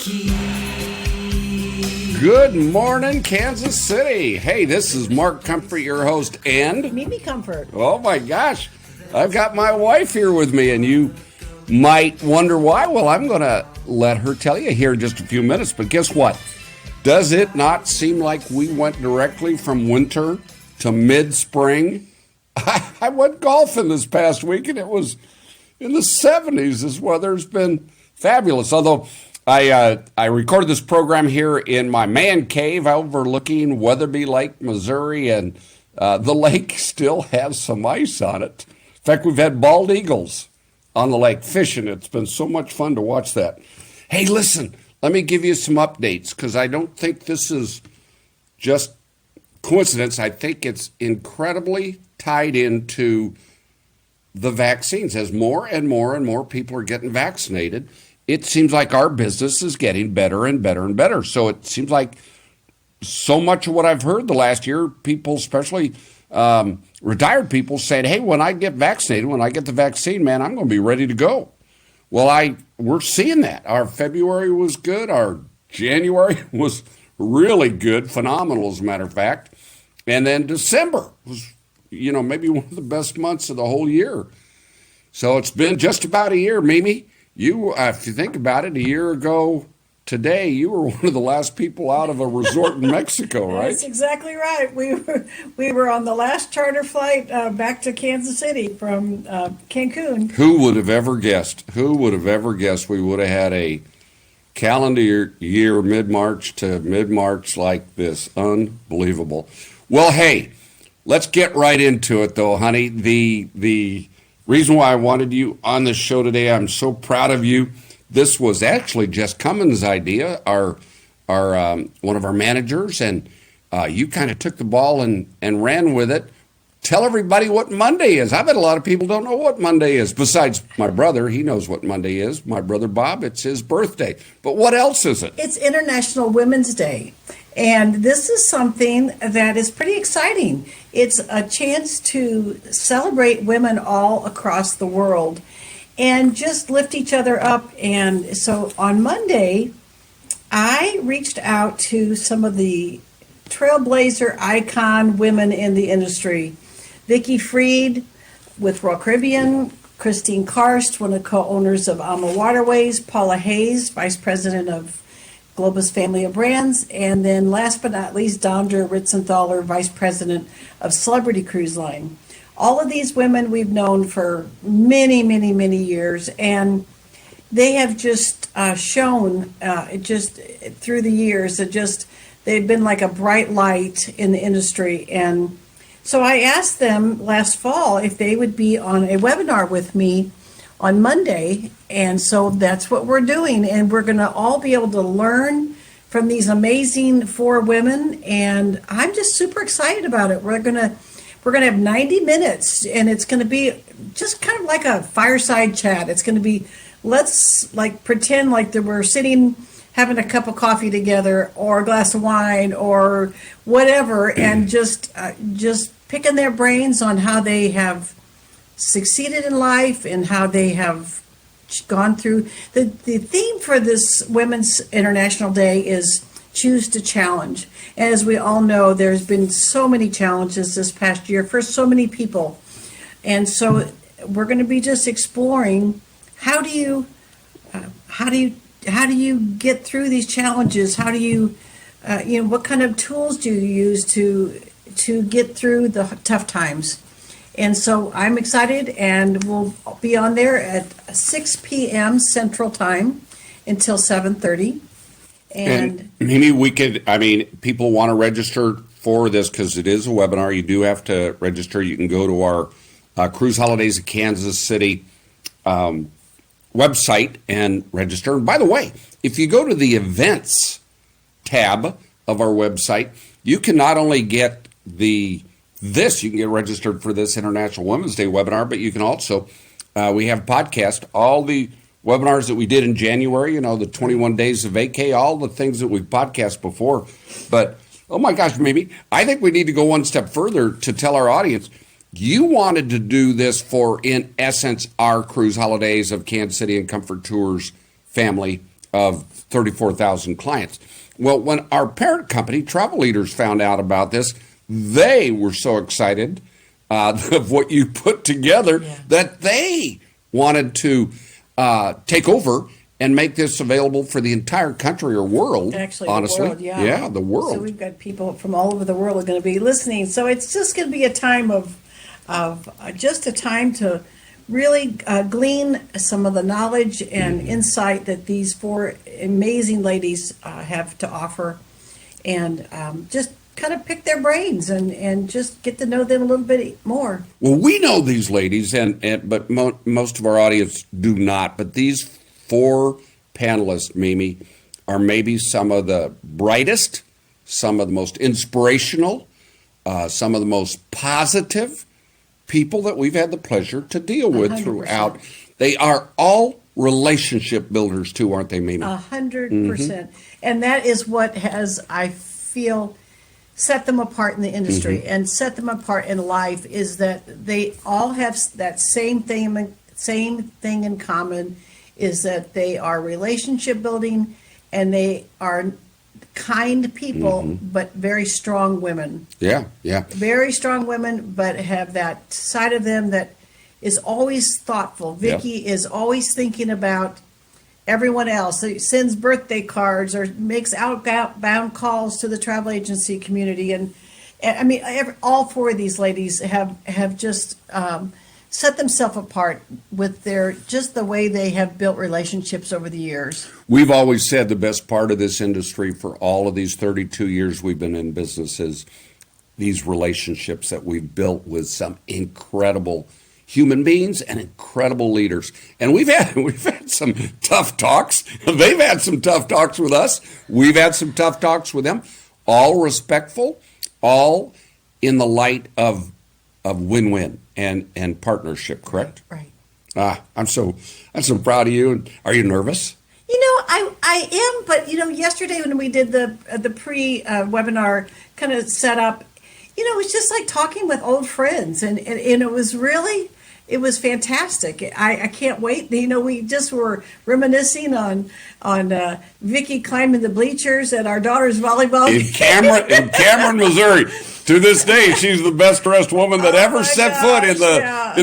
Vicki. Good morning, Kansas City. Hey, this is Mark Comfort, your host, and Mimi Comfort. Oh my gosh, I've got my wife here with me, and you might wonder why. Well, I'm going to let her tell you here in just a few minutes, but guess what? Does it not seem like we went directly from winter to mid-spring? I went golfing this past week, and it was in the 70s. This weather's been fabulous, although I recorded this program here in my man cave overlooking Weatherby Lake, Missouri, and the lake still has some ice on it. In fact, we've had bald eagles on the lake fishing. It's been so much fun to watch that. Hey, listen, let me give you some updates because I don't think this is just coincidence. I think it's incredibly tied into the vaccines. As more and more and more people are getting vaccinated, it seems like our business is getting better and better and better. So it seems like so much of what I've heard the last year, people, especially retired people, saying, hey, when I get vaccinated, when I get the vaccine, man, I'm going to be ready to go. Well, we're seeing that. Our February was good. Our January was really good, phenomenal, as a matter of fact. And then December was, maybe one of the best months of the whole year. So it's been just about a year, Mimi. You, if you think about it, a year ago today, you were one of the last people out of a resort in Mexico, right? That's exactly right. We were on the last charter flight back to Kansas City from Cancun. Who would have ever guessed? Who would have ever guessed we would have had a calendar year mid-March to mid-March like this? Unbelievable. Well, hey, let's get right into it, though, honey. The reason why I wanted you on this show today, I'm so proud of you. This was actually Jess Cummins' idea, our one of our managers, and you kind of took the ball and ran with it. Tell everybody what Monday is. I bet a lot of people don't know what Monday is. Besides my brother, he knows what Monday is. My brother Bob, it's his birthday. But what else is it? It's International Women's Day. And this is something that is pretty exciting. It's a chance to celebrate women all across the world and just lift each other up. And so on Monday, I reached out to some of the trailblazer icon women in the industry. Vicki with Royal Caribbean, Kristin Karst, one of the co-owners of AmaWaterways, Paula vice president of Globus family of brands, and then last but not least, Dondra Ritzenthaler, vice president of Celebrity Cruise Line. All of these women we've known for many, many, many years, and they have just shown just through the years that they've been like a bright light in the industry. And so I asked them last fall if they would be on a webinar with me on Monday, and so that's what we're doing, and we're going to all be able to learn from these amazing four women, and I'm just super excited about it. We're going to have 90 minutes, and it's going to be just kind of like a fireside chat. It's going to be, let's like pretend like that we're sitting having a cup of coffee together or a glass of wine or whatever, and just picking their brains on how they have succeeded in life and how they have gone through. The theme for this Women's International Day is choose to challenge. And as we all know, there's been so many challenges this past year for so many people. And so we're going to be just exploring how do you get through these challenges? How do you what kind of tools do you use to get through the tough times? And so I'm excited, and we'll be on there at 6 p.m. Central Time until 7:30. And Mimi, people want to register for this because it is a webinar. You do have to register. You can go to our Cruise Holidays of Kansas City website and register. And by the way, if you go to the events tab of our website, you can not only get you can get registered for this International Women's Day webinar, but you can also, we have podcast, all the webinars that we did in January, the 21 days of vacay, all the things that we've podcast before. But, oh my gosh, Mimi, I think we need to go one step further to tell our audience, you wanted to do this for, in essence, our Cruise Holidays of Kansas City and Comfort Tours family of 34,000 clients. Well, when our parent company, Travel Leaders, found out about this, they were so excited of what you put together that they wanted to take over and make this available for the entire country or world. Actually, honestly. the world, yeah. Yeah, the world. So we've got people from all over the world are going to be listening. So it's just going to be a time of just a time to really glean some of the knowledge and insight that these four amazing ladies have to offer, and just kind of pick their brains and just get to know them a little bit more. Well, we know these ladies, but most of our audience do not. But these four panelists, Mimi, are maybe some of the brightest, some of the most inspirational, some of the most positive people that we've had the pleasure to deal with 100%. throughout. They are all relationship builders too, aren't they, Mimi? 100%. And that is what has, I feel, set them apart in the industry and set them apart in life, is that they all have that same thing in common, is that they are relationship building and they are kind people, but very strong women. Yeah. Very strong women, but have that side of them that is always thoughtful. Vicki is always thinking about everyone else. So sends birthday cards or makes outbound calls to the travel agency community. And I mean, all four of these ladies have just set themselves apart with just the way they have built relationships over the years. We've always said the best part of this industry for all of these 32 years we've been in business is these relationships that we've built with some incredible human beings and incredible leaders. And we've had some tough talks. They've had some tough talks with us. We've had some tough talks with them. All respectful, all in the light of win-win and partnership, correct? Right. I'm so proud of you. Are you nervous? You know, I am, but yesterday when we did the pre-webinar kind of setup, it was just like talking with old friends, and it was fantastic. I can't wait. We just were reminiscing on Vicki climbing the bleachers at our daughter's volleyball game. In Cameron, Missouri. To this day, she's the best dressed woman that ever set foot in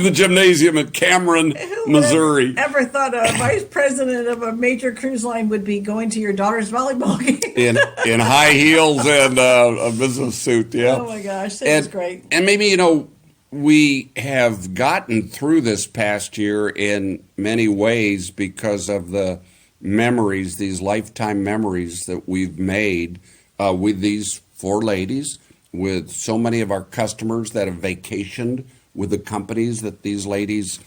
the gymnasium at Cameron, Missouri. Ever thought a vice president of a major cruise line would be going to your daughter's volleyball game? in high heels and a business suit, yeah. Oh my gosh, that was great. And maybe, we have gotten through this past year in many ways because of the memories, these lifetime memories that we've made with these four ladies, with so many of our customers that have vacationed with the companies that these ladies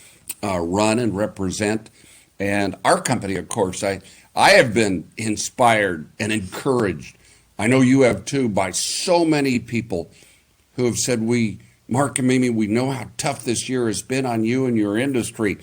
run and represent. And our company, of course, I have been inspired and encouraged, I know you have too, by so many people who have said, Mark and Mimi, we know how tough this year has been on you and your industry.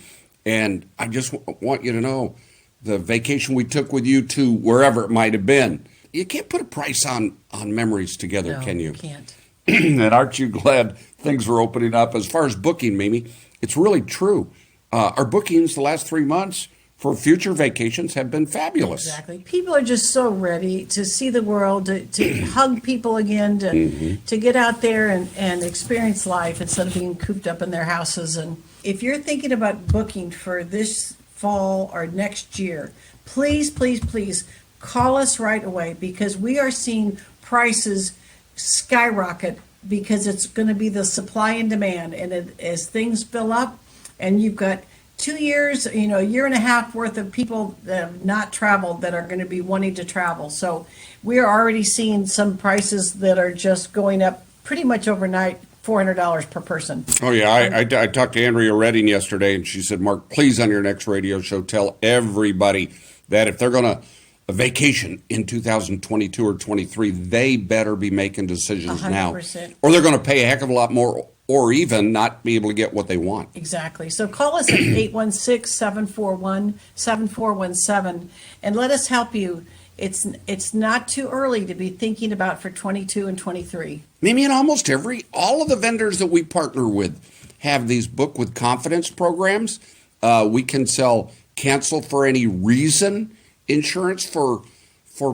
And I just want you to know the vacation we took with you to wherever it might have been, you can't put a price on memories together, can you? No, can't. And aren't you glad things are opening up? As far as booking, Mimi, it's really true. Our bookings the last 3 months for future vacations have been fabulous. Exactly. People are just so ready to see the world, to hug people again, to get out there and experience life instead of being cooped up in their houses. And if you're thinking about booking for this fall or next year, please, please, please call us right away, because we are seeing prices skyrocket, because it's going to be the supply and demand. And as things fill up and you've got 2 years, a year and a half worth of people that have not traveled that are going to be wanting to travel. So we are already seeing some prices that are just going up pretty much overnight, $400 per person. Oh, yeah. I talked to Andrea Redding yesterday, and she said, Mark, please on your next radio show, tell everybody that if they're going to vacation in 2022 or 23, they better be making decisions 100%. now, or they're going to pay a heck of a lot more, or even not be able to get what they want. Exactly. So call us at 816-741-7417 and let us help you. It's not too early to be thinking about for 22 and 23. Maybe in almost all of the vendors that we partner with have these book with confidence programs. We can sell cancel for any reason insurance for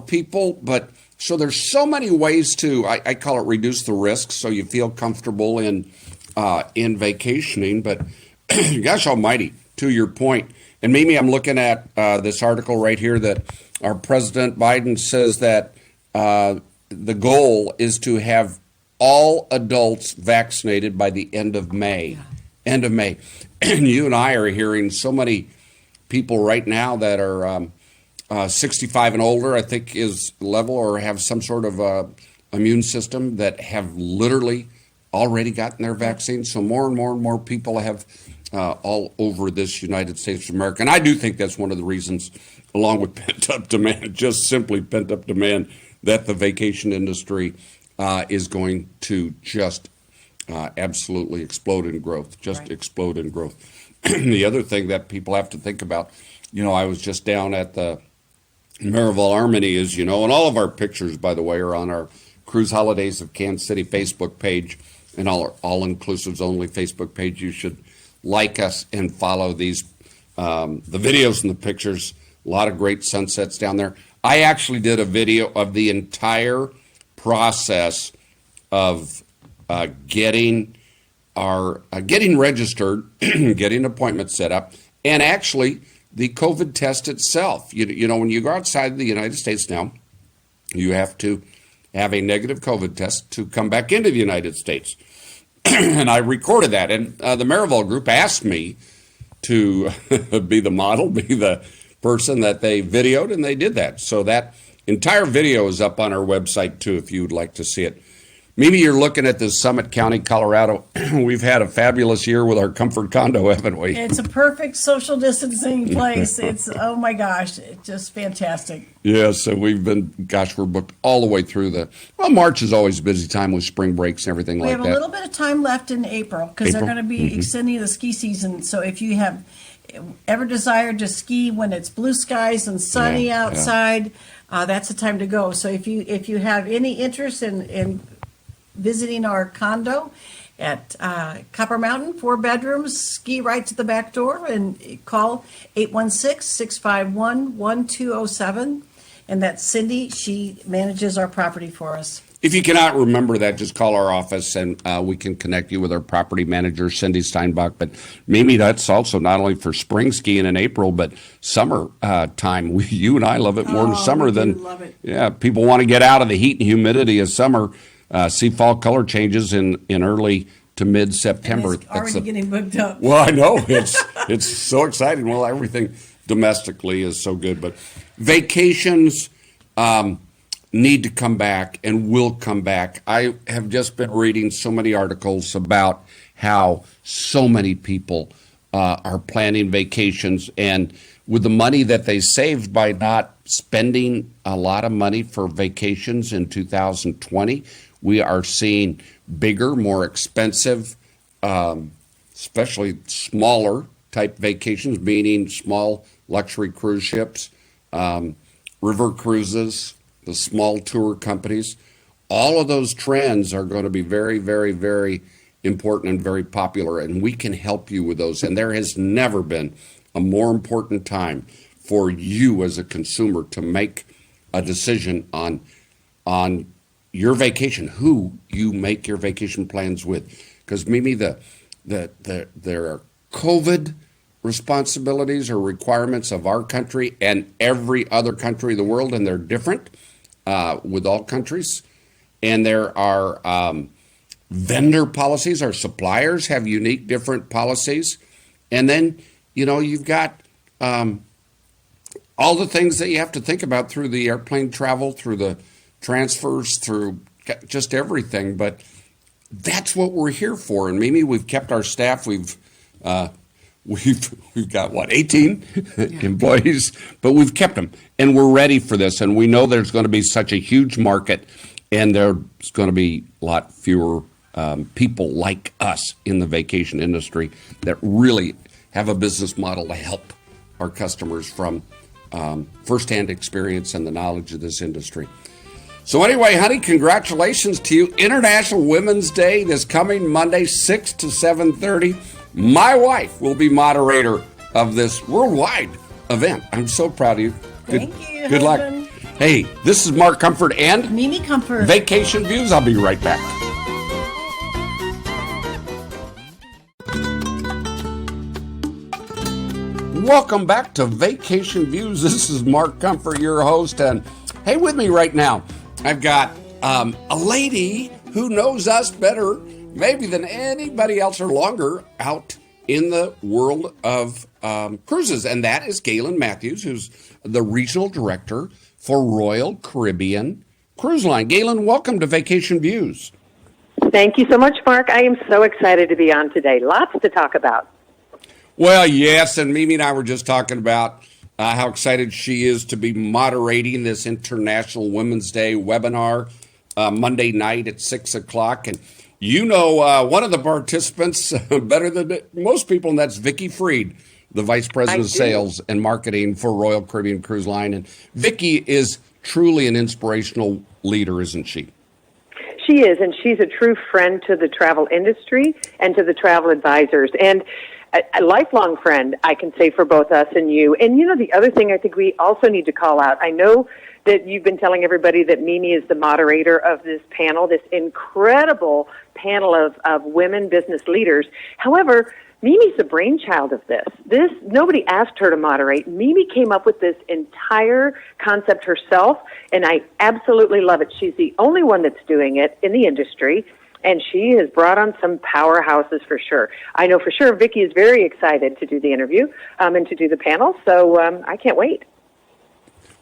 people, but so there's so many ways to, I call it reduce the risk, so you feel comfortable in vacationing. But gosh almighty, to your point, and Mimi, I'm looking at this article right here that our President Biden says that the goal is to have all adults vaccinated by the end of May. Yeah. End of May. And you and I are hearing so many people right now that are 65 and older, I think is level, or have some sort of immune system that have literally already gotten their vaccine. So more and more and more people have all over this United States of America. And I do think that's one of the reasons, along with pent-up demand, just simply pent-up demand, that the vacation industry is going to just absolutely explode in growth, explode in growth. The other thing that people have to think about, I was just down at the Maryville Harmony, and all of our pictures, by the way, are on our Cruise Holidays of Kansas City Facebook page and our All-Inclusives Only Facebook page. You should like us and follow these, the videos and the pictures. A lot of great sunsets down there. I actually did a video of the entire process of getting registered, getting appointments set up, and actually the COVID test itself. When you go outside the United States now, you have to have a negative COVID test to come back into the United States. And I recorded that. And the Maryville group asked me to be the model, be the person that they videoed, and they did that. So that entire video is up on our website, too, if you would like to see it. Mimi, you're looking at this Summit County, Colorado. We've had a fabulous year with our comfort condo, haven't we? It's a perfect social distancing place. It's, oh my gosh, it's just fantastic. Yeah, so we're booked all the way through March is always a busy time with spring breaks and everything like that. We have a little bit of time left in April because they're going to be extending the ski season. So if you have ever desired to ski when it's blue skies and sunny outside, that's the time to go. So if you have any interest in visiting our condo at Copper Mountain, 4 bedrooms, ski right to the back door, and call 816-651-1207. And that's Cindy. She manages our property for us. If you cannot remember that, just call our office and we can connect you with our property manager, Cindy Steinbach. But Mimi, that's also not only for spring skiing in April, but summer time. You and I love it more in summer than, love it. Yeah, people want to get out of the heat and humidity of summer. See fall color changes in early to mid-September. And it's already getting booked up. Well, I know. It's so exciting. Well, everything domestically is so good. But vacations need to come back and will come back. I have just been reading so many articles about how so many people are planning vacations. And with the money that they saved by not spending a lot of money for vacations in 2020, we are seeing bigger, more expensive, especially smaller type vacations, meaning small luxury cruise ships, river cruises, the small tour companies. All of those trends are going to be very, very, very important and very popular, and we can help you with those. And there has never been a more important time for you as a consumer to make a decision on your vacation, who you make your vacation plans with. Because Mimi, there are COVID responsibilities or requirements of our country and every other country of the world, and they're different with all countries. And there are vendor policies. Our suppliers have unique, different policies. And then, you've got all the things that you have to think about through the airplane travel, through the transfers, through just everything. But that's what we're here for. And Mimi, we've kept our staff. We've got 18 employees, but we've kept them, and we're ready for this. And we know there's going to be such a huge market, and there's going to be a lot fewer people like us in the vacation industry that really have a business model to help our customers from firsthand experience and the knowledge of this industry. So anyway, honey, congratulations to you. International Women's Day this coming Monday, 6 to 7:30. My wife will be moderator of this worldwide event. I'm so proud of you. Thank you, Good luck. husband. Hey, this is Mark Comfort and Mimi Comfort. Vacation Views. I'll be right back. Welcome back to Vacation Views. This is Mark Comfort, your host, and hey, with me right now, I've got a lady who knows us better maybe than anybody else or longer out in the world of cruises, and that is Galen Matthews, who's the regional director for Royal Caribbean Cruise Line. Galen, welcome to Vacation Views. Thank you so much, Mark. I am so excited to be on today. Lots to talk about. Well, yes, and Mimi and I were just talking about how excited she is to be moderating this International Women's Day webinar Monday night at 6 o'clock. And you know one of the participants better than most people, and that's Vicki Freed, the Vice President of Sales and Marketing for Royal Caribbean Cruise Line. And Vicki is truly an inspirational leader, isn't she? She is, and she's a true friend to the travel industry and to the travel advisors. And a lifelong friend, I can say, for both us and you. And, you know, the other thing I think we also need to call out, I know that you've been telling everybody that Mimi is the moderator of this panel, this incredible panel of women business leaders. However, Mimi's the brainchild of this. Nobody asked her to moderate. Mimi came up with this entire concept herself, and I absolutely love it. She's the only one that's doing it in the industry, and she has brought on some powerhouses for sure. I know for sure Vicki is very excited to do the interview and to do the panel, so I can't wait.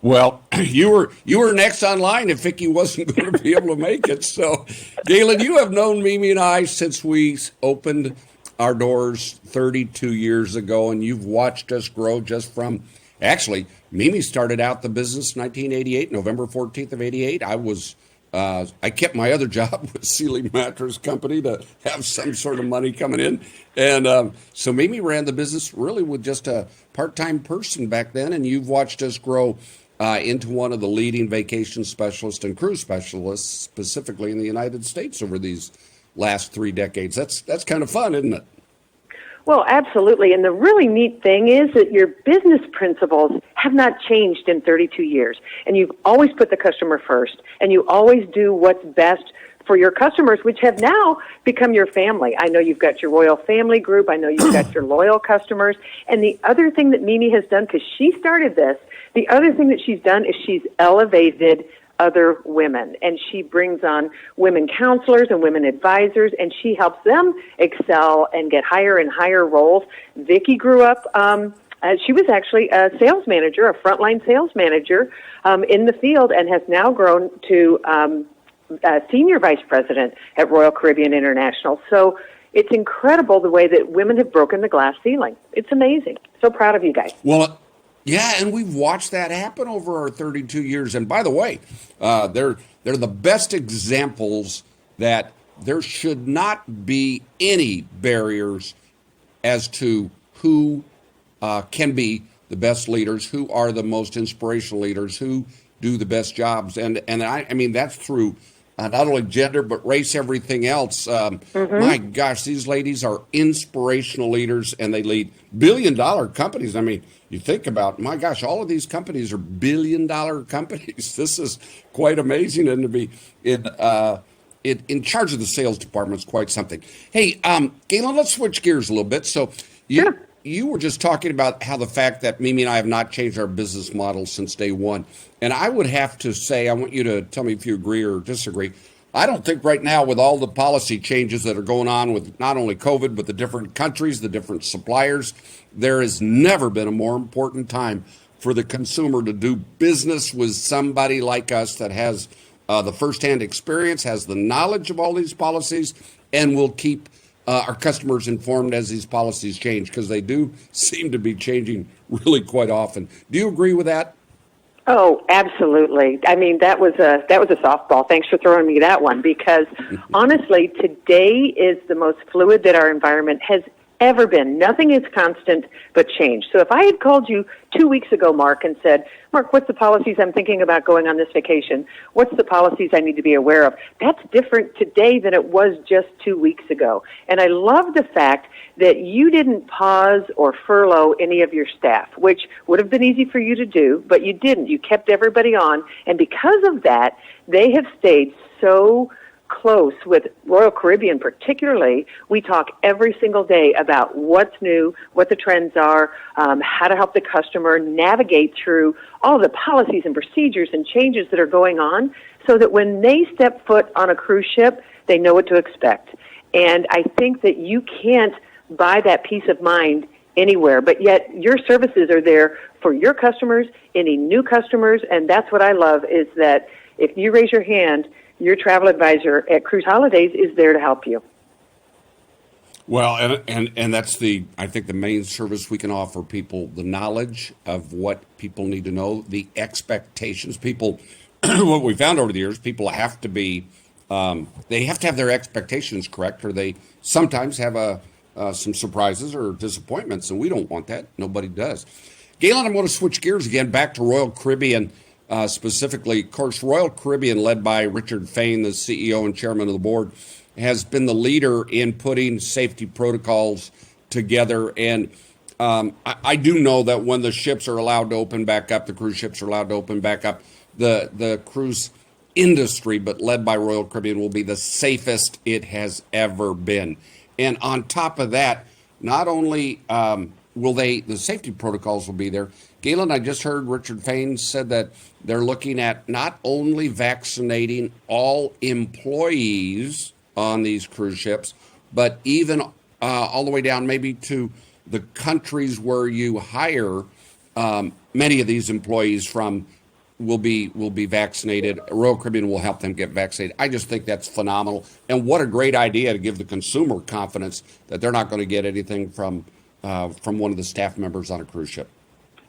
Well, you were next online if Vicki wasn't going to be able to make it. So, Galen, you have known Mimi and I since we opened our doors 32 years ago, and you've watched us grow just from, actually, Mimi started out the business in 1988, November 14th of 88. I kept my other job with Sealy Mattress Company to have some sort of money coming in. And so Mimi ran the business really with just a part-time person back then, and you've watched us grow into one of the leading vacation specialists and cruise specialists, specifically in the United States over these last 3 decades. That's kind of fun, isn't it? Well, absolutely. And the really neat thing is that your business principles have not changed in 32 years. And you've always put the customer first, and you always do what's best for your customers, which have now become your family. I know you've got your Royal Family Group. I know you've got your loyal customers. And the other thing that Mimi has done, because she started this, the other thing that she's done is she's elevated other women, and she brings on women counselors and women advisors, and she helps them excel and get higher and higher roles. Vicki grew up, she was actually a sales manager, a frontline sales manager in the field, and has now grown to senior vice president at Royal Caribbean International. So it's incredible the way that women have broken the glass ceiling. It's amazing. So proud of you guys. Well, yeah, and we've watched that happen over our 32 years. And by the way, they're the best examples that there should not be any barriers as to who can be the best leaders, who are the most inspirational leaders, who do the best jobs. And I mean, that's through not only gender, but race, everything else. My gosh, these ladies are inspirational leaders, and they lead billion-dollar companies. I mean, you think about, my gosh, all of these companies are billion-dollar companies. This is quite amazing, and to be in charge of the sales department is quite something. Hey, Galen, let's switch gears a little bit. So you were just talking about how the fact that Mimi and I have not changed our business model since day one. And I would have to say, I want you to tell me if you agree or disagree. I don't think right now, with all the policy changes that are going on with not only COVID, but the different countries, the different suppliers, there has never been a more important time for the consumer to do business with somebody like us that has the firsthand experience, has the knowledge of all these policies, and will keep our customers informed as these policies change, because they do seem to be changing really quite often. Do you agree with that? Oh, absolutely. I mean, that was a softball. Thanks for throwing me that one, because honestly, today is the most fluid that our environment has ever been. Nothing is constant but change. So if I had called you 2 weeks ago, Mark, and said, Mark, what's the policies I'm thinking about going on this vacation? What's the policies I need to be aware of? That's different today than it was just 2 weeks ago. And I love the fact that you didn't pause or furlough any of your staff, which would have been easy for you to do, but you didn't. You kept everybody on. And because of that, they have stayed so close with Royal Caribbean particularly. We talk every single day about what's new, what the trends are, how to help the customer navigate through all the policies and procedures and changes that are going on so that when they step foot on a cruise ship, they know what to expect. And I think that you can't buy that peace of mind anywhere, but yet your services are there for your customers, any new customers, and that's what I love is that if you raise your hand, your travel advisor at Cruise Holidays is there to help you. Well, and that's I think the main service we can offer people, the knowledge of what people need to know, the expectations. People, what we found over the years, people have to be, they have to have their expectations correct, or they sometimes have some surprises or disappointments, and we don't want that. Nobody does. Galen, I'm going to switch gears again back to Royal Caribbean. Specifically, of course, Royal Caribbean, led by Richard Fain, the CEO and chairman of the board, has been the leader in putting safety protocols together. And I do know that when the ships are allowed to open back up, the cruise ships are allowed to open back up, the cruise industry, but led by Royal Caribbean, will be the safest it has ever been. And on top of that, not only the safety protocols will be there. Galen, I just heard Richard Fain said that they're looking at not only vaccinating all employees on these cruise ships, but even all the way down maybe to the countries where you hire many of these employees from will be vaccinated. Royal Caribbean will help them get vaccinated. I just think that's phenomenal. And what a great idea to give the consumer confidence that they're not going to get anything from one of the staff members on a cruise ship.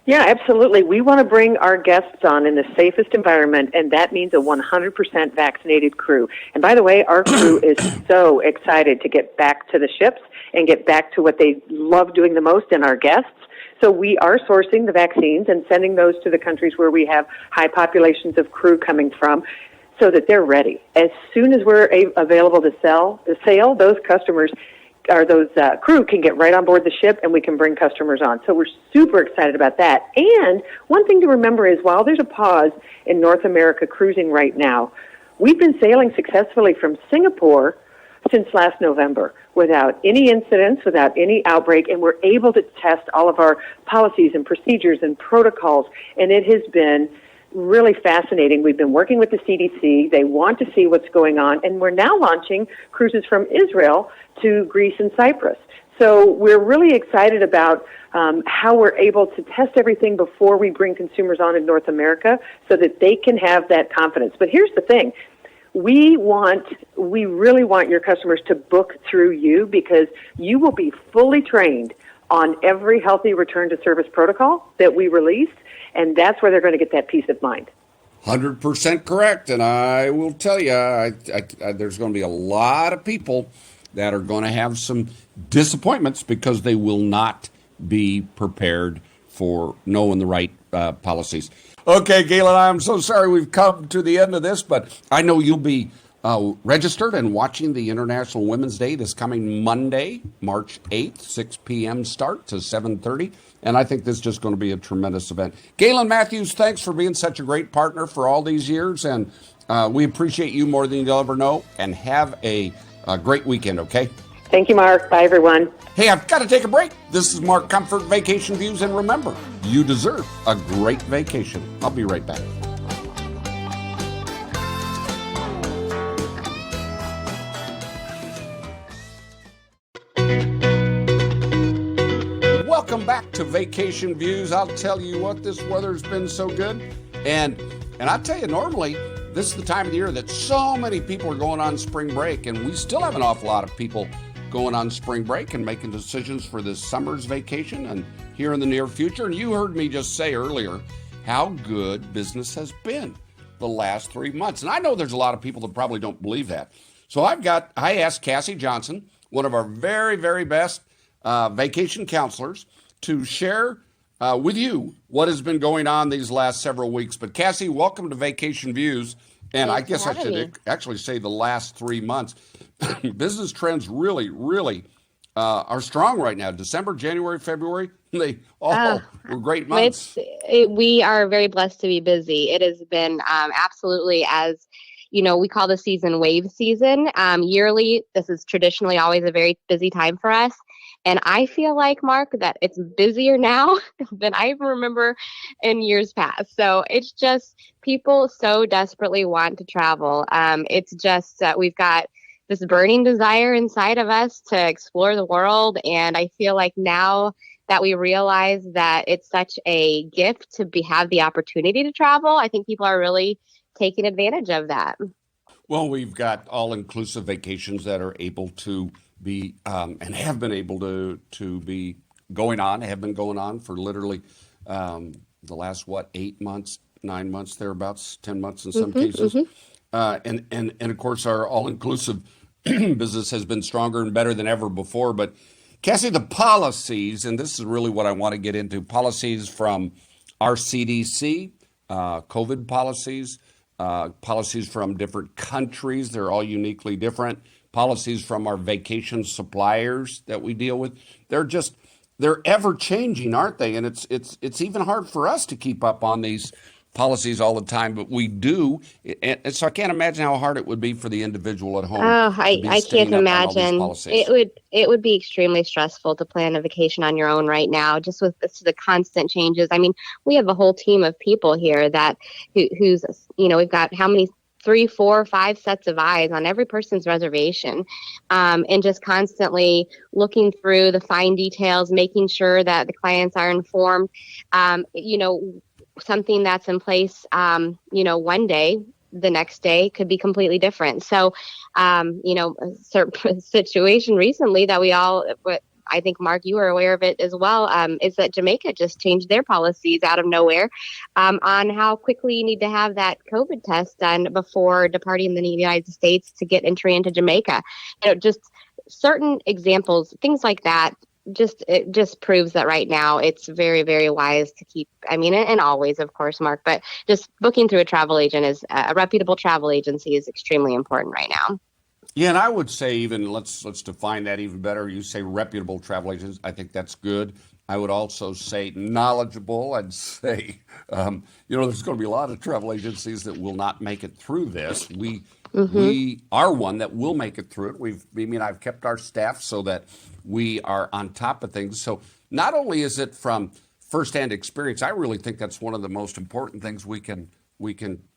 Yeah, absolutely. We want to bring our guests on in the safest environment, and that means a 100% vaccinated crew. And by the way, our crew is so excited to get back to the ships and get back to what they love doing the most in our guests. So we are sourcing the vaccines and sending those to the countries where we have high populations of crew coming from so that they're ready. As soon as we're available to sail, those customers or those crew can get right on board the ship and we can bring customers on. So we're super excited about that. And one thing to remember is while there's a pause in North America cruising right now, we've been sailing successfully from Singapore since last November without any incidents, without any outbreak, and we're able to test all of our policies and procedures and protocols, and it has been really fascinating. We've been working with the CDC. They want to see what's going on, and we're now launching cruises from Israel to Greece and Cyprus. So we're really excited about how we're able to test everything before we bring consumers on in North America so that they can have that confidence. But here's the thing. We really want your customers to book through you because you will be fully trained on every healthy return to service protocol that we release, and that's where they're going to get that peace of mind. 100% correct, and I will tell you, there's going to be a lot of people that are going to have some disappointments because they will not be prepared for knowing the right policies. Okay, Galen, I'm so sorry we've come to the end of this, but I know you'll be registered and watching the International Women's Day this coming Monday, March 8th, 6 p.m. start to 7:30, and I think this is just going to be a tremendous event. Galen Matthews, thanks for being such a great partner for all these years, and we appreciate you more than you'll ever know, and have a great weekend, okay? Thank you, Mark. Bye, everyone. Hey, I've got to take a break. This is Mark Comfort Vacation Views, and remember, you deserve a great vacation. I'll be right back. Welcome back to Vacation Views. I'll tell you what, this weather's been so good. And I'll tell you, normally, this is the time of the year that so many people are going on spring break, and we still have an awful lot of people going on spring break and making decisions for this summer's vacation and here in the near future. And you heard me just say earlier how good business has been the last 3 months. And I know there's a lot of people that probably don't believe that. So I asked Cassie Johnson, one of our very, very best vacation counselors to share with you what has been going on these last several weeks. But Cassie, welcome to Vacation Views. And I guess I should actually say the last 3 months. Business trends really, really are strong right now. December, January, February, they all were great months. We are very blessed to be busy. It has been absolutely, as you know, we call the season wave season. Yearly, this is traditionally always a very busy time for us. And I feel like, Mark, that it's busier now than I even remember in years past. So it's just people so desperately want to travel. It's just that we've got this burning desire inside of us to explore the world. And I feel like now that we realize that it's such a gift to have the opportunity to travel, I think people are really taking advantage of that. Well, we've got all-inclusive vacations that are able to be and have been able to be have been going on for literally the last 8 months, 9 months, thereabouts, 10 months in some cases. And of course our all-inclusive business has been stronger and better than ever before. But Cassie, the policies, and this is really what I want to get into, policies from our CDC, COVID policies, policies from different countries. They're all uniquely different. Policies from our vacation suppliers that we deal with. They're ever changing, aren't they? And it's even hard for us to keep up on these policies all the time, but we do. And so I can't imagine how hard it would be for the individual at home. Oh, I can't imagine. It would be extremely stressful to plan a vacation on your own right now, just with the constant changes. I mean, we have a whole team of people here who's we've got how many 3, 4, 5 sets of eyes on every person's reservation, and just constantly looking through the fine details, making sure that the clients are informed. Something that's in place, one day, the next day could be completely different. So, a certain situation recently that I think, Mark, you were aware of it as well, is that Jamaica just changed their policies out of nowhere on how quickly you need to have that COVID test done before departing the United States to get entry into Jamaica. Just certain examples, things like that. It just proves that right now it's very, very wise to keep, and always, of course, Mark, but just booking through a reputable travel agency is extremely important right now. Yeah, and I would say even, let's define that even better. You say reputable travel agents. I think that's good. I would also say knowledgeable. I'd say, there's going to be a lot of travel agencies that will not make it through this. We are one that will make it through it. I've kept our staff so that we are on top of things. So not only is it from firsthand experience, I really think that's one of the most important things we can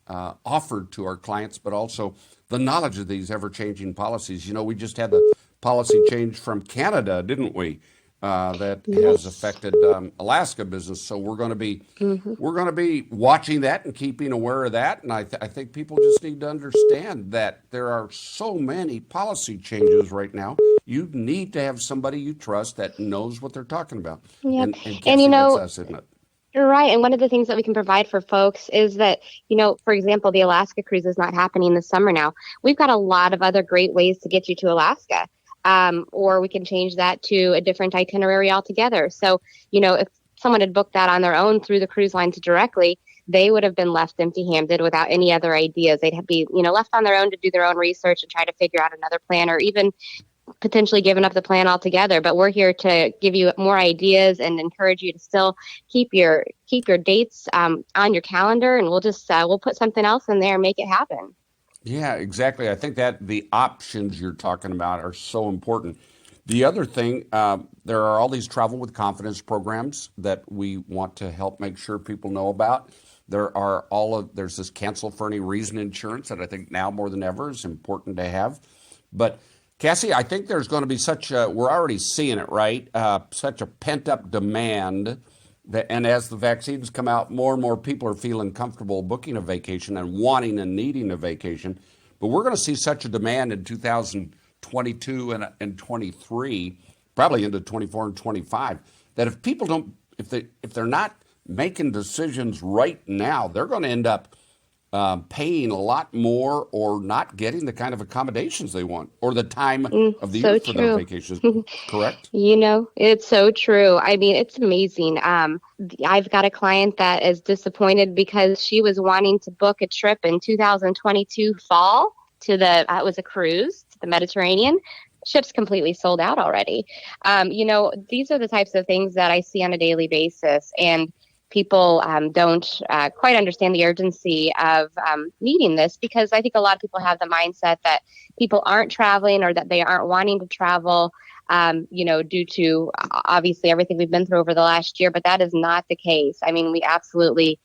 offer to our clients, but also the knowledge of these ever-changing policies. We just had the policy change from Canada, didn't we? That has affected Alaska business. So we're going to be watching that and keeping aware of that. And I think people just need to understand that there are so many policy changes right now. You need to have somebody you trust that knows what they're talking about. Yep. And that's us, isn't it? Right. And one of the things that we can provide for folks is that, for example, the Alaska cruise is not happening this summer now. We've got a lot of other great ways to get you to Alaska. Or we can change that to a different itinerary altogether. So, if someone had booked that on their own through the cruise lines directly, they would have been left empty-handed without any other ideas. They'd be, left on their own to do their own research and try to figure out another plan, or even potentially given up the plan altogether. But we're here to give you more ideas and encourage you to still keep your dates on your calendar, and we'll put something else in there and make it happen. Yeah, exactly. I think that the options you're talking about are so important. The other thing, there are all these travel with confidence programs that we want to help make sure people know about. There's this cancel for any reason insurance that I think now more than ever is important to have. But Cassie, I think there's going to be we're already seeing it, right? Such a pent up demand. And as the vaccines come out, more and more people are feeling comfortable booking a vacation and wanting and needing a vacation. But we're going to see such a demand in 2022 and 23, probably into 24 and 25, that if people if they're not making decisions right now, they're going to end up paying a lot more or not getting the kind of accommodations they want or the time of the So year for their true. vacations. Correct? It's so true. I mean, it's amazing. I've got a client that is disappointed because she was wanting to book a trip in 2022 fall to it was a cruise to the Mediterranean. Ship's completely sold out already. These are the types of things that I see on a daily basis. And people don't quite understand the urgency of needing this, because I think a lot of people have the mindset that people aren't traveling or that they aren't wanting to travel, due to obviously everything we've been through over the last year. But that is not the case. I mean, we absolutely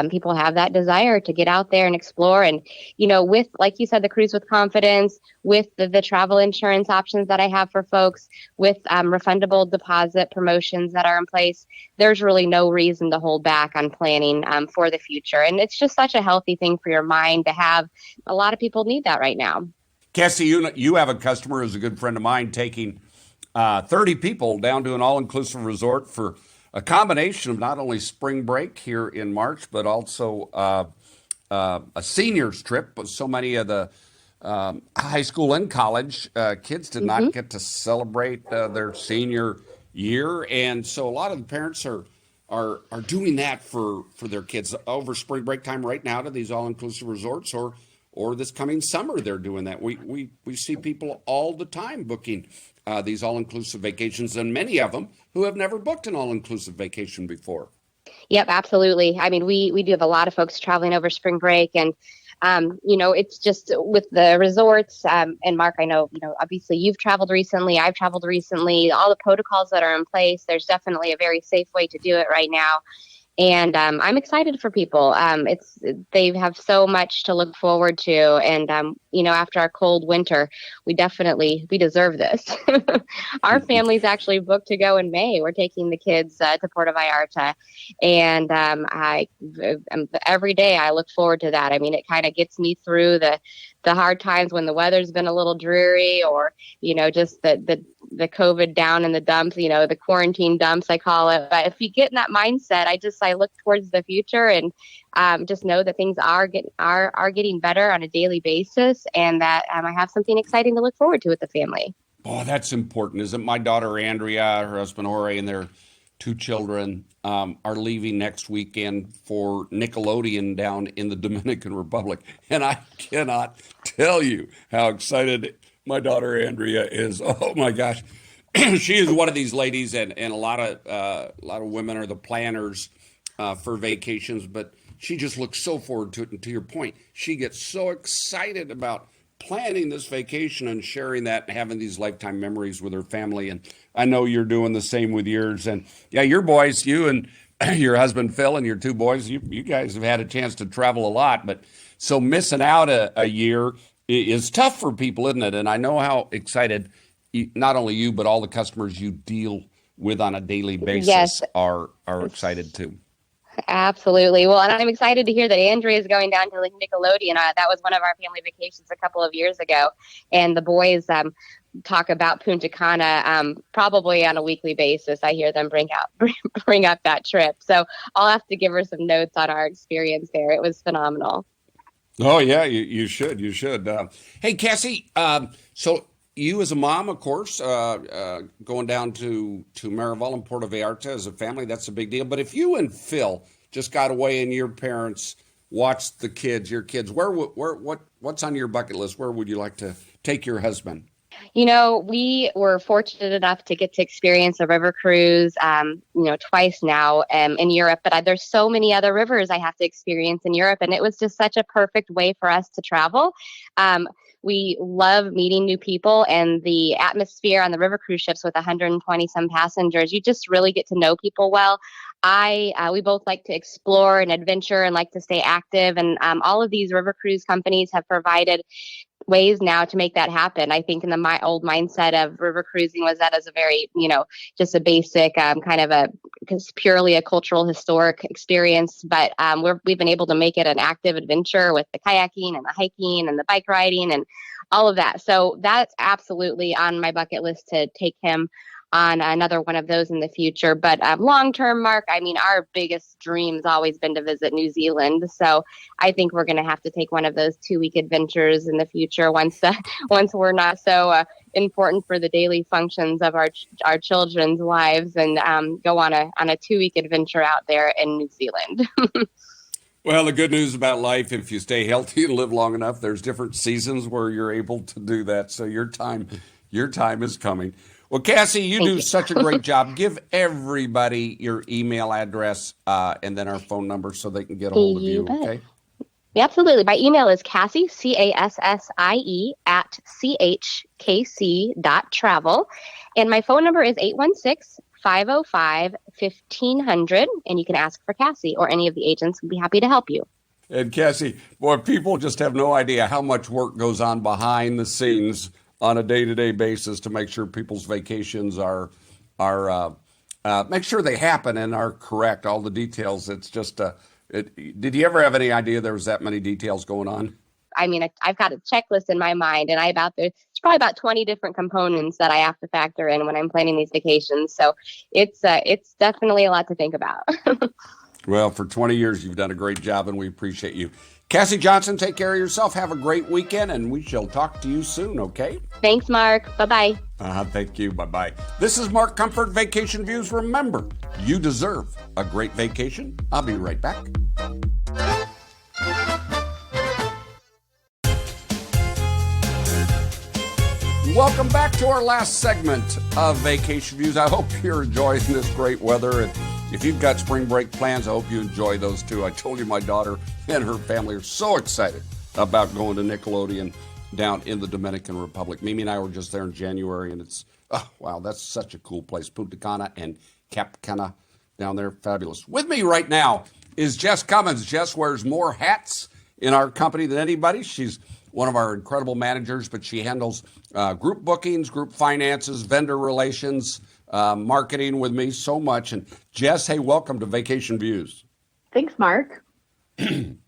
people have that desire to get out there and explore. And, with, like you said, the Cruise with Confidence, with the travel insurance options that I have for folks, with refundable deposit promotions that are in place, there's really no reason to hold back on planning for the future. And it's just such a healthy thing for your mind to have. A lot of people need that right now. Cassie, you have a customer who's a good friend of mine taking 30 people down to an all-inclusive resort for a combination of not only spring break here in March, but also a seniors trip. So many of the high school and college kids did not get to celebrate their senior year, and so a lot of the parents are doing that for their kids over spring break time right now to these all-inclusive resorts, or this coming summer they're doing that. We see people all the time booking these all-inclusive vacations, and many of them who have never booked an all-inclusive vacation before. Yep, absolutely. I mean, we do have a lot of folks traveling over spring break, and it's just with the resorts. And Mark, I know, obviously you've traveled recently. I've traveled recently. All the protocols that are in place, there's definitely a very safe way to do it right now. And I'm excited for people. They have so much to look forward to, and after our cold winter, we deserve this. Our family's actually booked to go in May. We're taking the kids to Puerto Vallarta, and every day I look forward to that. I mean, it kind of gets me through the hard times when the weather's been a little dreary, or just the COVID down in the dumps, the quarantine dumps, I call it. But if you get in that mindset, I look towards the future and just know that things are getting better on a daily basis, and that I have something exciting to look forward to with the family. Oh, that's important, isn't it? My daughter Andrea, her husband Jorge, and their 2 children are leaving next weekend for Nickelodeon down in the Dominican Republic, and I cannot tell you how excited my daughter Andrea is. Oh my gosh, she is one of these ladies, and a lot of women are the planners for vacations, but she just looks so forward to it. And to your point, she gets so excited about planning this vacation and sharing that and having these lifetime memories with her family. And I know you're doing the same with yours. And yeah, your boys, you and your husband Phil and your 2 boys, you guys have had a chance to travel a lot, but so missing out a year is tough for people, isn't it? And I know how excited not only you, but all the customers you deal with on a daily basis are excited too. Absolutely. Well, and I'm excited to hear that Andrea is going down to Nickelodeon. That was one of our family vacations a couple of years ago, and the boys talk about Punta Cana probably on a weekly basis. I hear them bring up that trip. So I'll have to give her some notes on our experience there. It was phenomenal. Oh yeah, you should. Hey, Cassie. So you as a mom, of course, going down to Marival and Puerto Vallarta as a family, that's a big deal. But if you and Phil just got away and your parents watched your kids, what's on your bucket list? Where would you like to take your husband? We were fortunate enough to get to experience a river cruise, twice now in Europe, but there's so many other rivers I have to experience in Europe. And it was just such a perfect way for us to travel. We love meeting new people, and the atmosphere on the river cruise ships with 120 some passengers, you just really get to know people well. We both like to explore and adventure and like to stay active. And all of these river cruise companies have provided ways now to make that happen. I think in my old mindset of river cruising was that as a very, just a basic kind of purely a cultural historic experience. But we've been able to make it an active adventure with the kayaking and the hiking and the bike riding and all of that. So that's absolutely on my bucket list to take him on another one of those in the future. But long term, Mark, I mean, our biggest dream's always been to visit New Zealand. So I think we're going to have to take one of those 2-week adventures in the future once we're not so important for the daily functions of our children's lives, and go on a 2-week adventure out there in New Zealand. Well, the good news about life, if you stay healthy and live long enough, there's different seasons where you're able to do that. So your time is coming. Well, Cassie, you do such a great job. Give everybody your email address and then our phone number so they can get a hold of you. Okay. Yeah, absolutely. My email is Cassie, CASSIE @chkc.travel. And my phone number is 816-505-1500. And you can ask for Cassie, or any of the agents would be happy to help you. And Cassie, boy, people just have no idea how much work goes on behind the scenes on a day-to-day basis to make sure people's vacations are make sure they happen and are correct. All the details. It's just did you ever have any idea there was that many details going on? I mean, I've got a checklist in my mind, and there's probably about 20 different components that I have to factor in when I'm planning these vacations. So it's definitely a lot to think about. Well, for 20 years, you've done a great job, and we appreciate you. Cassie Johnson, take care of yourself. Have a great weekend, and we shall talk to you soon, okay? Thanks, Mark. Bye-bye. Thank you. Bye-bye. This is Mark Comfort, Vacation Views. Remember, you deserve a great vacation. I'll be right back. Welcome back to our last segment of Vacation Views. I hope you're enjoying this great weather. And if you've got spring break plans, I hope you enjoy those too. I told you my daughter and her family are so excited about going to Nickelodeon down in the Dominican Republic. Mimi and I were just there in January, and it's, oh, wow, that's such a cool place. Punta Cana and Cap Cana down there, fabulous. With me right now is Jess Cummins. Jess wears more hats in our company than anybody. She's one of our incredible managers, but she handles group bookings, group finances, vendor relations, marketing with me so much. And Jess, hey, welcome to Vacation Views. Thanks, Mark. You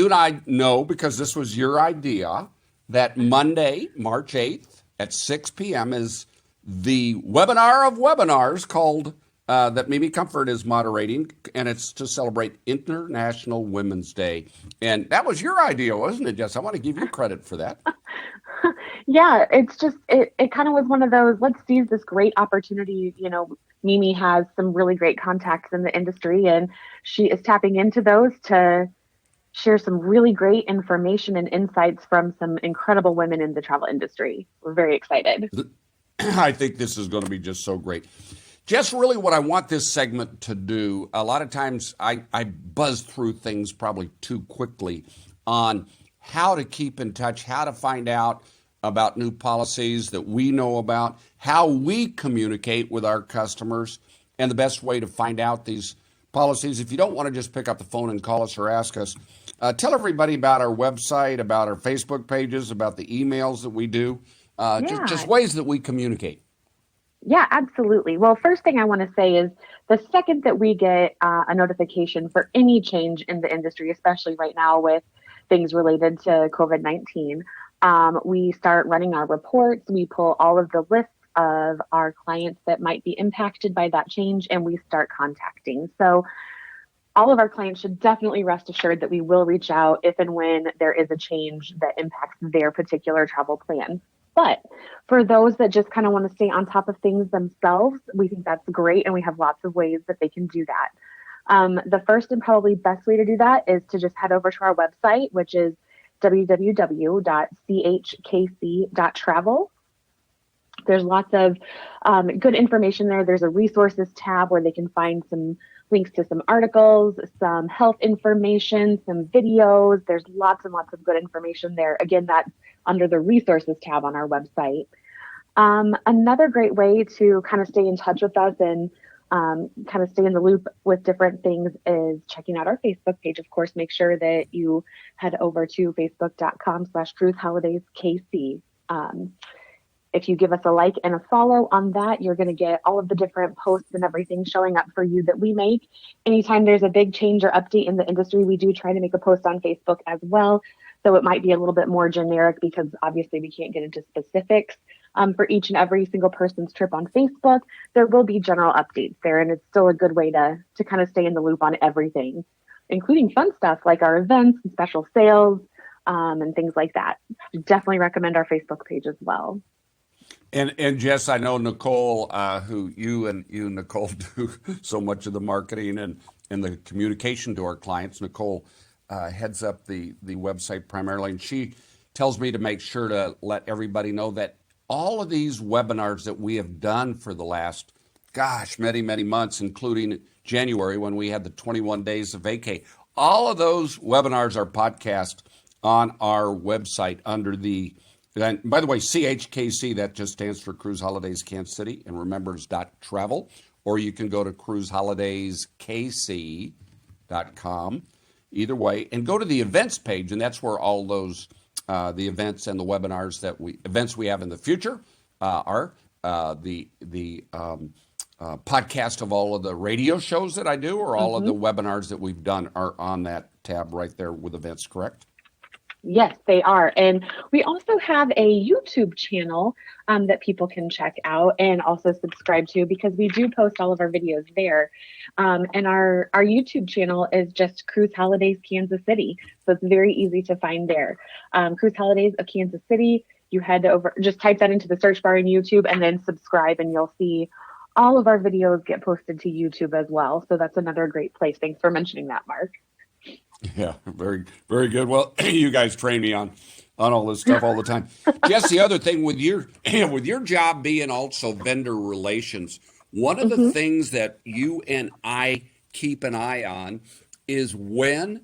and I know, because this was your idea, that Monday, March 8th at 6 p.m. is the webinar of webinars called that Mimi Comfort is moderating, and it's to celebrate International Women's Day. And that was your idea, wasn't it, Jess? I want to give you credit for that. Yeah, it's just, it kind of was one of those, let's seize this great opportunity. You know, Mimi has some really great contacts in the industry, and she is tapping into those to share some really great information and insights from some incredible women in the travel industry. We're very excited. I think this is going to be just so great. Just really what I want this segment to do, a lot of times I buzz through things probably too quickly on how to keep in touch, how to find out about new policies that we know about, how we communicate with our customers, and the best way to find out these policies. If you don't want to just pick up the phone and call us or ask us, tell everybody about our website, about our Facebook pages, about the emails that we do, just ways that we communicate. Yeah, absolutely. Well, first thing I want to say is the second that we get a notification for any change in the industry, especially right now with things related to COVID-19, we start running our reports. We pull all of the lists of our clients that might be impacted by that change, and we start contacting. So all of our clients should definitely rest assured that we will reach out if and when there is a change that impacts their particular travel plan. But for those that just kind of want to stay on top of things themselves, we think that's great, and we have lots of ways that they can do that. The first and probably best way to do that is to just head over to our website, which is www.chkc.travel. There's lots of good information there. There's a resources tab where they can find some links to some articles, some health information, some videos. There's lots and lots of good information there. Again, that's under the resources tab on our website. Another great way to kind of stay in touch with us and kind of stay in the loop with different things is checking out our Facebook page. Of course, make sure that you head over to facebook.com/cruiseholidayskc. If you give us a like and a follow on that, you're going to get all of the different posts and everything showing up for you that we make. Anytime there's a big change or update in the industry, we do try to make a post on Facebook as well. So it might be a little bit more generic because obviously we can't get into specifics. for each and every single person's trip on Facebook. There will be general updates there, and it's still a good way to kind of stay in the loop on everything, including fun stuff like our events and special sales and things like that. Definitely recommend our Facebook page as well. And Jess, I know Nicole, who you and Nicole do so much of the marketing and the communication to our clients. Nicole heads up the website primarily, and she tells me to make sure to let everybody know that all of these webinars that we have done for the last, many, many months, including January when we had the 21 days of vacay, all of those webinars are podcast on our website under the, and by the way, CHKC, that just stands for Cruise Holidays Kansas City, and remember it's .travel, or you can go to cruiseholidays.kc.com, either way, and go to the events page, and that's where all those the events and the webinars events we have in the future are. The podcast of all of the radio shows that I do, or all of the webinars that we've done are on that tab right there with events, correct? Yes, they are. And we also have a YouTube channel that people can check out and also subscribe to, because we do post all of our videos there. And our YouTube channel is just Cruise Holidays Kansas City. So it's very easy to find there. Cruise Holidays of Kansas City. You head over, just type that into the search bar in YouTube and then subscribe, and you'll see all of our videos get posted to YouTube as well. So that's another great place. Thanks for mentioning that, Mark. Yeah, very, very good. Well, you guys train me on all this stuff all the time. Jess, the other thing with your job being also vendor relations, one of the things that you and I keep an eye on is when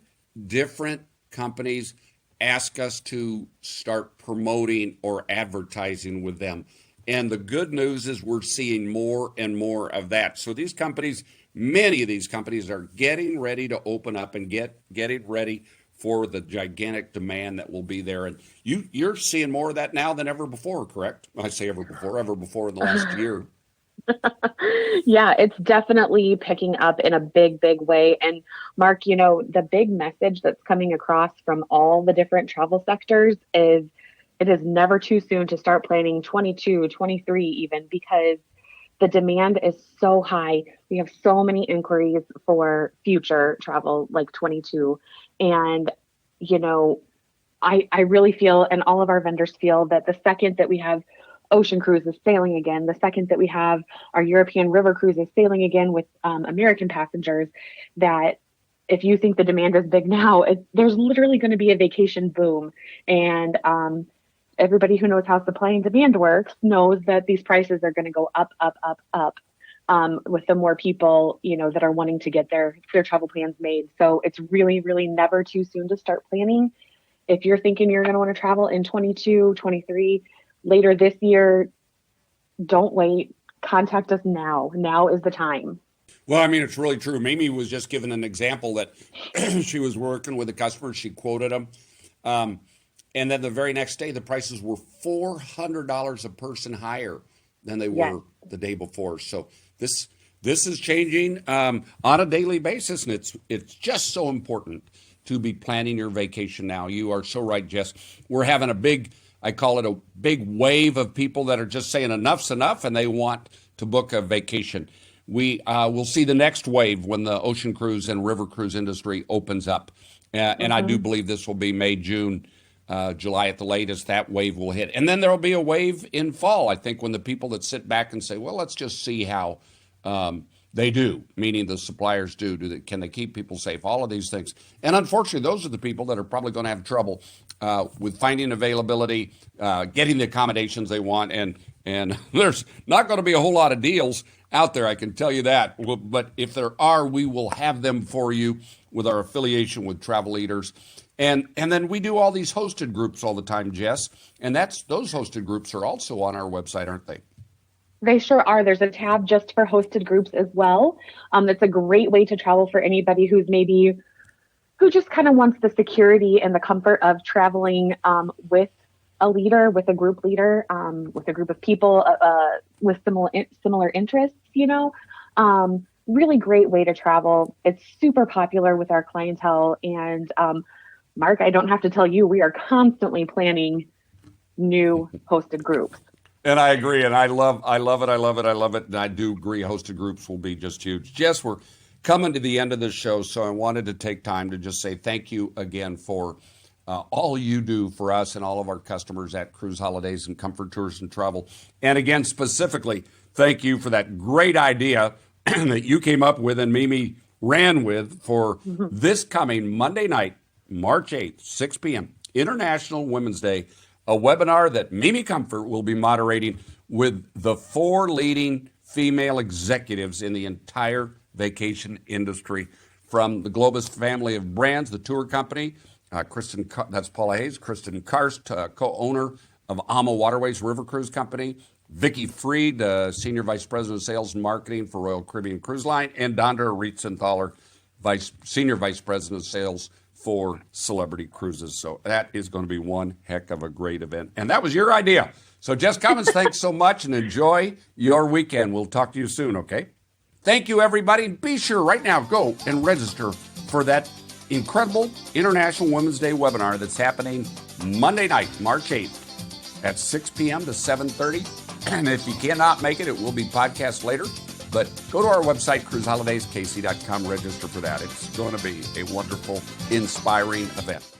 different companies ask us to start promoting or advertising with them. And the good news is we're seeing more and more of that. So these companies, many of these companies are getting ready to open up and getting ready for the gigantic demand that will be there. And you're seeing more of that now than ever before, correct? I say ever before in the last year. Yeah, it's definitely picking up in a big, big way. And Mark, the big message that's coming across from all the different travel sectors is it is never too soon to start planning 22, 23 even, because the demand is so high. We have so many inquiries for future travel like 22. And, I really feel, and all of our vendors feel, that the second that we have ocean cruises sailing again, the second that we have our European river cruises sailing again with American passengers, that if you think the demand is big now, there's literally going to be a vacation boom. And everybody who knows how supply and demand works knows that these prices are going to go up, up, up, up with the more people, that are wanting to get their travel plans made. So it's really, really never too soon to start planning. If you're thinking you're going to want to travel in 22, 23, later this year, don't wait. Contact us now. Now is the time. Well, it's really true. Mimi was just giving an example that she was working with a customer. She quoted them. And then the very next day, the prices were $400 a person higher than they were the day before. So this is changing on a daily basis, and it's just so important to be planning your vacation now. You are so right, Jess. We're having I call it a big wave of people that are just saying enough's enough, and they want to book a vacation. We will see the next wave when the ocean cruise and river cruise industry opens up. And I do believe this will be May, June, July at the latest. That wave will hit. And then there will be a wave in fall, I think, when the people that sit back and say, well, let's just see how they do, meaning the suppliers do. Can they keep people safe? All of these things. And unfortunately, those are the people that are probably going to have trouble with finding availability, getting the accommodations they want. And there's not going to be a whole lot of deals out there, I can tell you that. But if there are, we will have them for you with our affiliation with Travel Leaders. And then we do all these hosted groups all the time, Jess. And those hosted groups are also on our website, aren't they? They sure are. There's a tab just for hosted groups as well. That's a great way to travel for anybody who just kind of wants the security and the comfort of traveling with a leader, with a group leader, with a group of people with similar interests, really great way to travel. It's super popular with our clientele. And Mark, I don't have to tell you, we are constantly planning new hosted groups. And I agree, and I love it. And I do agree hosted groups will be just huge. Jess, we're coming to the end of the show, so I wanted to take time to just say thank you again for all you do for us and all of our customers at Cruise Holidays and Comfort Tours and Travel. And again, specifically, thank you for that great idea that you came up with and Mimi ran with for this coming Monday night, March 8th, 6 p.m., International Women's Day, a webinar that Mimi Comfort will be moderating with the 4 leading female executives in the entire vacation industry, from the Globus family of brands, the tour company, Kristin, that's Paula Hayes, Kristin Karst, co-owner of AmaWaterways River Cruise Company, Vicki Freed, Senior Vice President of Sales and Marketing for Royal Caribbean Cruise Line, and Dondra Rietzenthaler, Senior Vice President of Sales for Celebrity Cruises. So that is going to be one heck of a great event. And that was your idea. So Jess Cummins, thanks so much, and enjoy your weekend. We'll talk to you soon, okay? Thank you, everybody. Be sure right now, go and register for that incredible International Women's Day webinar that's happening Monday night, March 8th at 6 p.m. to 7:30. And if you cannot make it, it will be podcast later. But go to our website, cruiseholidayskc.com, register for that. It's going to be a wonderful, inspiring event.